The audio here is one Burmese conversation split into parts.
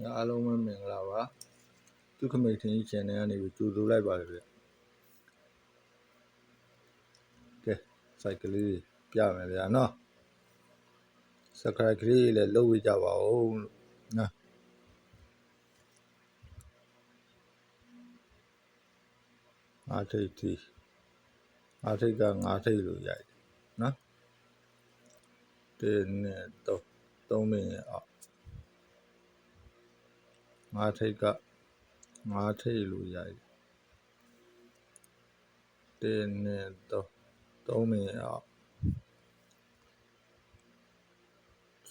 အားလုံးပဲမင်္ဂလာပါသူခမိတ်ထင်းကြီး channel ကနေကြိုဆိုလိုက်ပါတယ်ဗျကဲ site ကလေးပြမယ်ဗျာနော် subscribe ကလေးလည်းလုပ်ဝေးကြပါဦးနော်အားထိတ်ကငါးထိတ်လို့ရိုက်နော်1 2 3မိနစ်အောက်ငါးထိတ်ကငါးထိတ်လို့ရိုက်1 2 3မိနစ်အောက်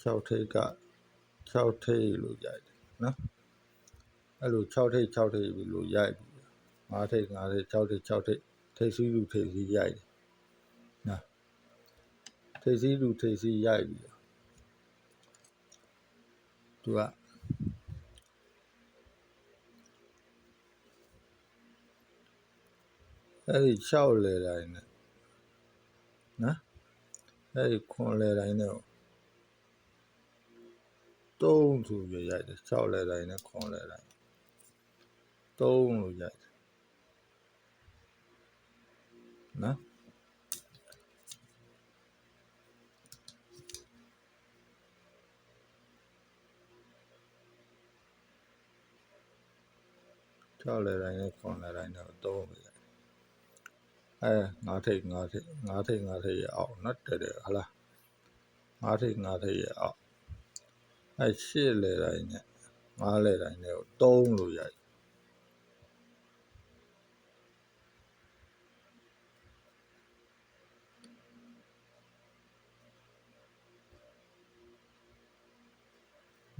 6ထိတ်က6ထိတ်လို့ရိုက်နော်အဲ့လို6ထိတ်လို့ရိုက်ငါးထိတ်6ထိတ်ထိတ်စီးလူထိတ်စီးရိုက်နော်ထိတ်စီးလူထိတ်စီးရိုက်ပြီသူကအဲ့ဒီ6လေတိုင်းနဲ့နော်အဲ့ဒီ9လေတိုင်းနဲ့3ဆိုပြရိုက်တယ်6လေတိုင်းနဲ့9လေတိုင်း3လို့ရိုက်တယ်နော်6လေတိုင်းနဲ့9လေတိုင်းနဲ့3လို့ရိုက်ငါးထိတ်ရဲ့အောက်နော်တဲ့ဟလားငါးထိတ်ရဲ့အောက်8လေတိုင်းနဲ့9လေတိုင်းနဲ့3လို့ရိုက်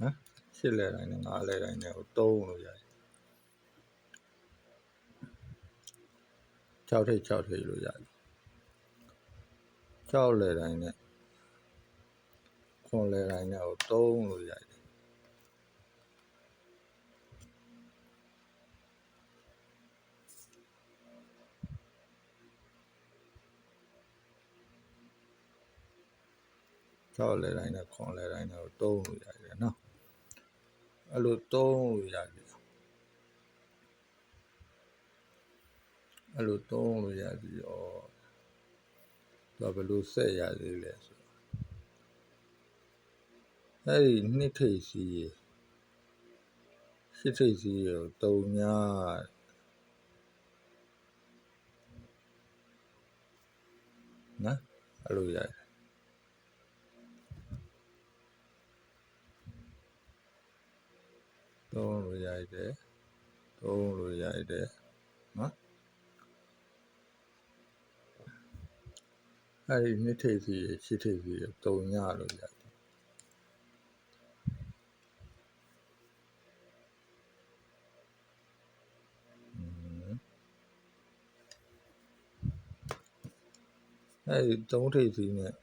နော်8လေတိုင်းနဲ့9လေတိုင်းနဲ့3လို့ရိုက်6ထိတ်လို့ရိုက်6လေတိုင်းနဲ့9လေတိုင်းနဲ့3လို့ရိုက်6လေတိုင်းနဲ့9လေတိုင်းနဲ့3လို့ရိုက်တယ်နော်အဲ့လို3လို့ရိုက်ပြီအဲ့လို3လို့ရိုက်ပြီးတော့သူကဘယ်လိုဆက်ရသေးလဲဆိုအဲ့ဒီ2ထိပ်စီး8ထိပ်စီးကို3ညာနော်အဲ့လိုရိုက်3လို့ရိုက်တယ်3လို့ရိုက်တယ်နော်အဲ့ဒီ2ထိပ်စီး8ထိပ်စီးကို3ညာလို့ရိုက်အဲ့ဒီ3ထိပ်စီးနဲ့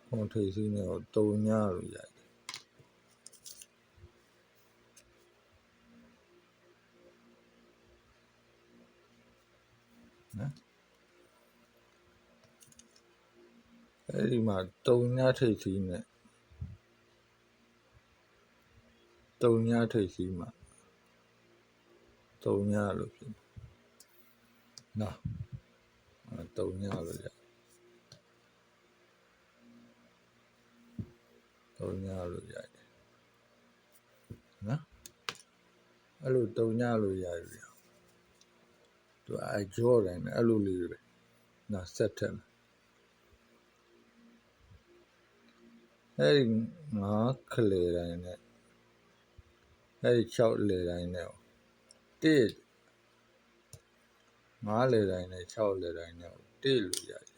9ထိပ်စီးနဲ့3ညာလို့ရိုက်နော်အဲ့ဒီမှာ3ညာထိပ်စီးနဲ့3ညာထိပ်စီးမှာ3ညာလို့ဖြစ်နော်3ညာလို့ရိုက်3ညာလို့ရိုက်နော်အဲ့လို3ညာလို့ရိုက်ပြီသူကြောတိုင်းနဲ့အဲ့လိုလေးပဲနော်ဆက်ထက်အဲ့ဒီ9ခလေတိုင်းနဲ့အဲ့ဒီ6လေတိုင်းနဲ့1 9လေတိုင်းနဲ့6လေတိုင်းနဲ့1လို့ရိုက်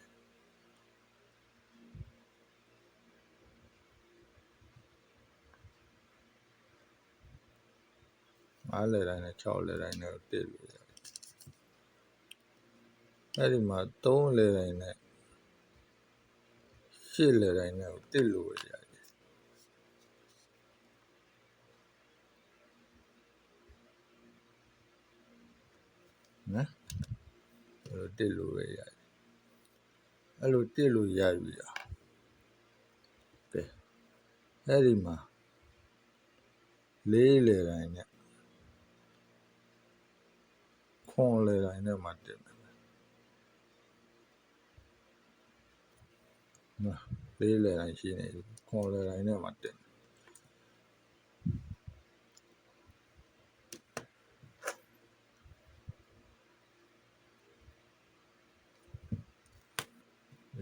9လေတိုင်းနဲ့6လေတိုင်းနဲ့1လို့ရိုက်အဲ့ဒီမှာ3လေတိုင်းနဲ့8လေတိုင်းနဲ့1လို့ရိုက်နော်အဲ့လို1လို့ပဲရိုက်အဲ့လို1လို့ရိုက်ပြီကဲအဲ့ဒီမှာ 4လေတိုင်းနဲ့ခွန်လေတိုင်းနဲ့မှတင်မယ်နော်4လေတိုင်းရှိနေပြီခွန်လေတိုင်းနဲ့မှတင်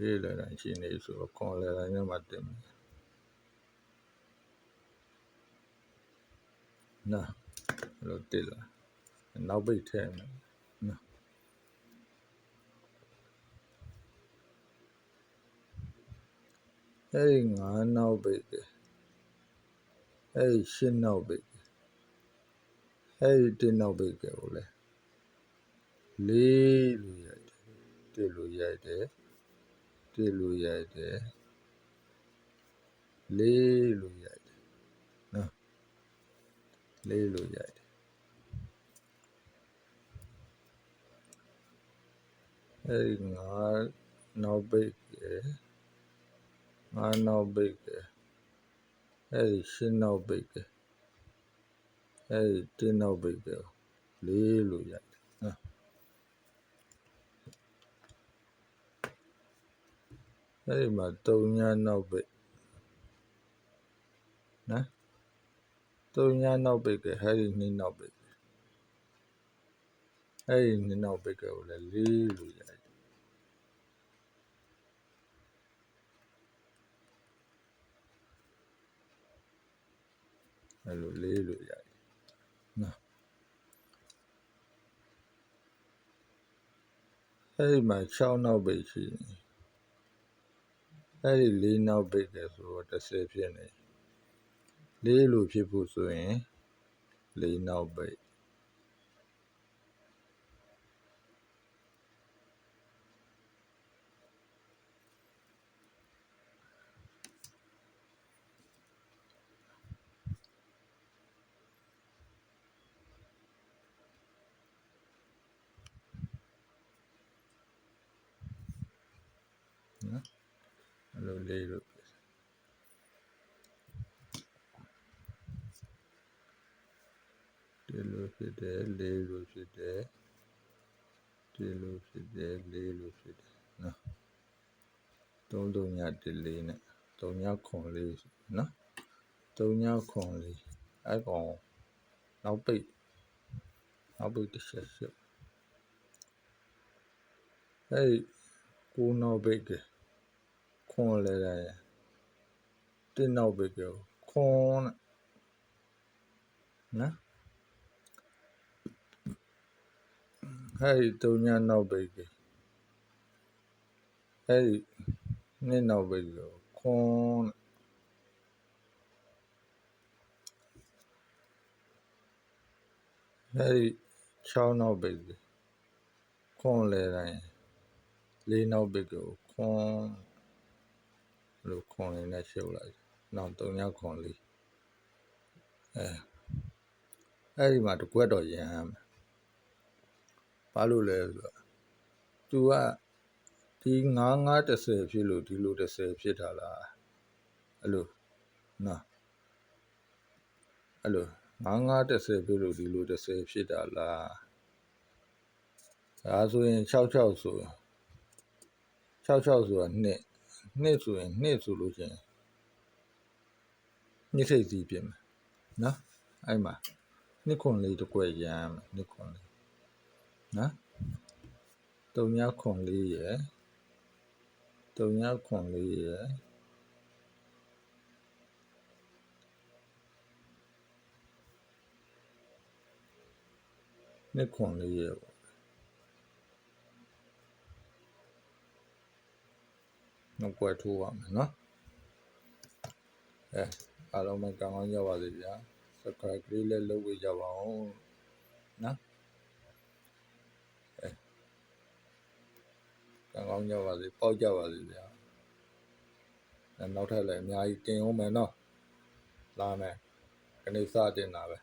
4လေတိုင်းရှိနေဆိုတော့ခွန်လေတိုင်းနဲ့မှတင်မယ်နော်လို့တက်လာနောက်ပိတ်ထဲမယ်နော်အဲ့ဒီ9နောက်ပိတ်တယ်အဲ့ဒီ10နောက်ပိတ်တယ်အဲ့ဒီ1နောက်ပိတ်တယ်ကိုလေ4လို့ရိုက်တယ်1လို့ရိုက်တယ်1လို့ရိုက်တယ်4လို့ရိုက်တယ်နော်4လို့ရိုက်တယ်အဲ့ဒီ9နောက်ပိတ်တယ်9နောက်ပိတ်တယ်အဲ့ဒီ10နောက်ပိတ်တယ်အဲ့ဒီ1နောက်ပိတ်တယ်4လို့ရိုက်တယ်နော်အဲ့ဒီမှာ3ညနောက်ပိတ်နော်3ညနောက်ပိတ်တယ်အဲ့ဒီ2နောက်ပိတ်တယ်အဲ့ဒီ2နောက်ပိတ်တယ်ကိုလည်း4လို့ရိုက်တယ်အဲ့လို4လို့ရိုက်တယ်နော်အဲ့ဒီမှာ6နောက်ပိတ်ရှိနေအဲ့ဒီ4နောက်ပိတ်တယ်ဆိုတော့10ဖြစ်နေ4လို့ဖြစ်ဖို့ဆိုရင်4နောက်ပိတ်နော်အဲ့လို4လို့1လို့ဖြစ်တယ်4လို့ဖြစ်တယ်1လို့ဖြစ်တယ်4လို့ဖြစ်တယ်နော်3ည14နဲ့3ညခွန်4နော်3ညခွန်4အဲ့ကောင်နောက်ပိတ်တစ်ချက်ရှုပ်အဲ့9နောက်ပိတ်ကခွန်လေတယ်1နောက်ပိတ်ကခွန်နော်အဲ့ဒီ3ညနောက်ပိတ်ကအဲ့ဒီ2နောက်ပိတ်ကခွန်အဲ့ဒီ6နောက်ပိတ်ကခွန်လေတိုင်း4နောက်ပိတ်ကိုခွန်လို့ခွန်လေးနဲ့ရှုပ်လိုက်နောက်3ညခွန်4အဲ့ဒီမှာတကွက်တော့ရမ်းမယ်ဘာလို့လဲဆိုတော့ तू ကဒီ9-10ဖြစ်လို့ဒီလို10ဖြစ်တာလားအဲ့လိုနော်အဲ့လို9-10ဖြစ်လို့ဒီလို10ဖြစ်တာလားဒါဆိုရင်66ဆိုဆိုတာနှစ်ဆိုရင်နှစ်ဆိုလို့ရှိရင်နှစ်စိတ်စီးပြင်မယ်နော်အဲ့မှာနှစ်ခွန်လေးတစ်ကွက်ရမ်းမယ်နှစ်ခွန်လေးနော်3ညခွန်4ရယ်3ညခွန်4ရယ်နှစ်ခွန်4ရယ်ပေါ့နှစ်ကွက်ထိုးပါမယ်နော်အားလုံးပဲကောင်းကောင်းကြပါစေဗျာ subscribe လေးလည်းလုပ်ပေးကြပါဦးနော်ကောင်းကောင်းကြပါစေပေါက်ကြပါစေဗျာနောက်ထပ်လည်းအများကြီးတင်အောင်မယ်နော်လာမယ်ခဏစတင်တာပဲ